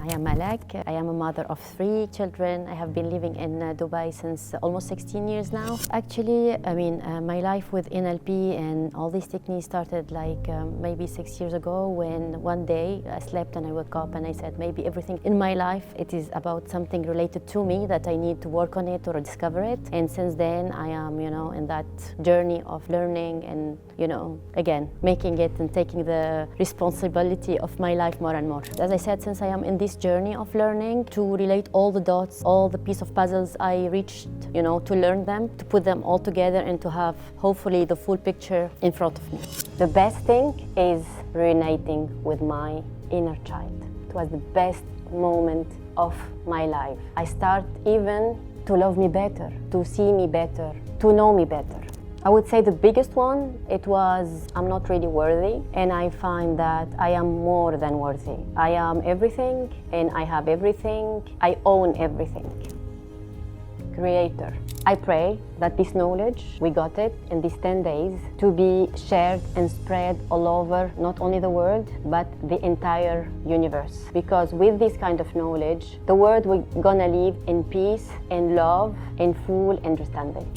I am Malak. I am a mother of 3 children. I have been living in Dubai since almost 16 years now. Actually, my life with NLP and all these techniques started maybe 6 years ago, when one day I slept and I woke up and I said, maybe everything in my life, it is about something related to me that I need to work on it or discover it. And since then, I am, in that journey of learning and, again, making it and taking the responsibility of my life more and more. As I said, since I am in this journey of learning to relate all the dots, all the piece of puzzles I reached, to learn them, to put them all together and to have hopefully the full picture in front of me. The best thing is reuniting with my inner child. It was the best moment of my life. I start even to love me better, to see me better, to know me better. I would say the biggest one, it was I'm not really worthy, and I find that I am more than worthy. I am everything and I have everything. I own everything. Creator. I pray that this knowledge, we got it in these 10 days, to be shared and spread all over, not only the world, but the entire universe. Because with this kind of knowledge, the world we're gonna live in peace and love and full understanding.